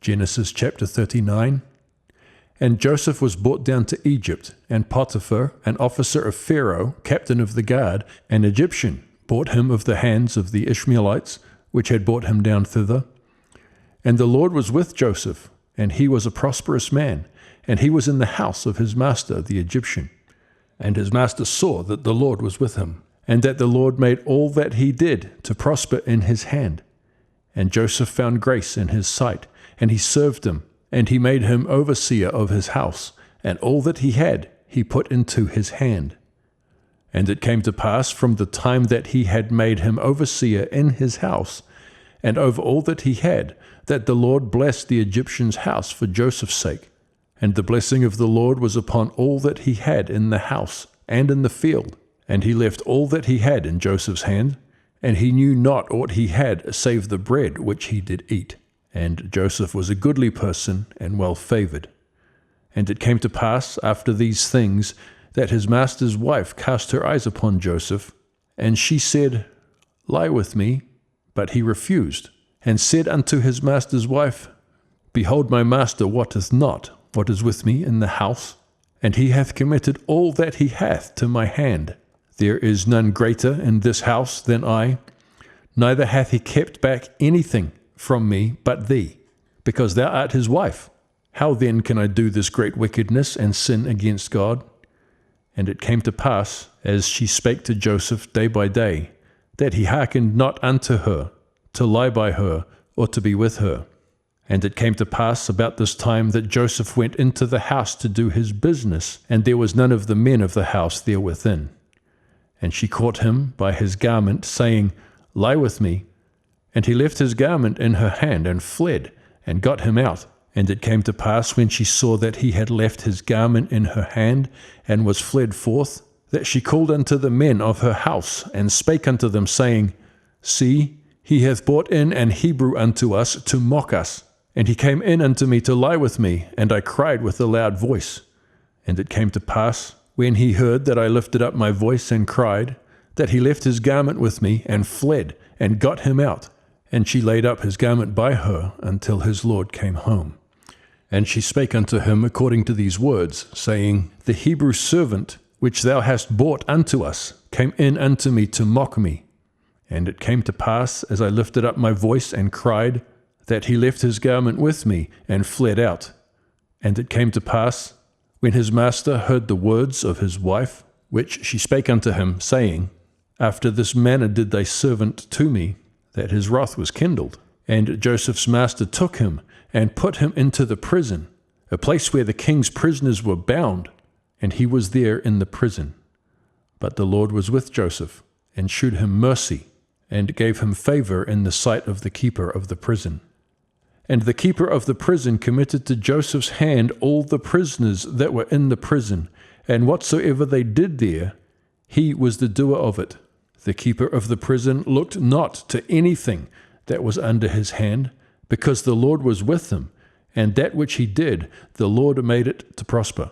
Genesis chapter 39. And Joseph was brought down to Egypt, and Potiphar, an officer of Pharaoh, captain of the guard, an Egyptian, bought him of the hands of the Ishmaelites, which had brought him down thither. And the Lord was with Joseph, and he was a prosperous man, and he was in the house of his master the Egyptian. And his master saw that the Lord was with him, and that the Lord made all that he did to prosper in his hand. And Joseph found grace in his sight, and he served him, and he made him overseer of his house, and all that he had he put into his hand. And it came to pass from the time that he had made him overseer in his house, and over all that he had, that the Lord blessed the Egyptian's house for Joseph's sake. And the blessing of the Lord was upon all that he had in the house and in the field. And he left all that he had in Joseph's hand, and he knew not aught he had save the bread which he did eat. And Joseph was a goodly person and well favored. And it came to pass after these things that his master's wife cast her eyes upon Joseph, and she said, Lie with me. But he refused, and said unto his master's wife, Behold, my master wotteth not what is with me in the house, and he hath committed all that he hath to my hand. There is none greater in this house than I, neither hath he kept back anything from me but thee, because thou art his wife. How then can I do this great wickedness and sin against God? And it came to pass, as she spake to Joseph day by day, that he hearkened not unto her, to lie by her, or to be with her. And it came to pass about this time that Joseph went into the house to do his business, and there was none of the men of the house there within. And she caught him by his garment, saying, Lie with me. And he left his garment in her hand, and fled, and got him out. And it came to pass, when she saw that he had left his garment in her hand, and was fled forth, that she called unto the men of her house, and spake unto them, saying, See, he hath brought in an Hebrew unto us to mock us. And he came in unto me to lie with me, and I cried with a loud voice. And it came to pass, when he heard that I lifted up my voice and cried, that he left his garment with me, and fled, and got him out. And she laid up his garment by her until his Lord came home. And she spake unto him according to these words, saying, The Hebrew servant, which thou hast brought unto us, came in unto me to mock me. And it came to pass, as I lifted up my voice and cried, that he left his garment with me, and fled out. And it came to pass, when his master heard the words of his wife, which she spake unto him, saying, After this manner did thy servant to me, that his wrath was kindled. And Joseph's master took him, and put him into the prison, a place where the king's prisoners were bound, and he was there in the prison. But the Lord was with Joseph, and shewed him mercy, and gave him favor in the sight of the keeper of the prison. And the keeper of the prison committed to Joseph's hand all the prisoners that were in the prison, and whatsoever they did there, he was the doer of it. The keeper of the prison looked not to anything that was under his hand, because the Lord was with him, and that which he did, the Lord made it to prosper.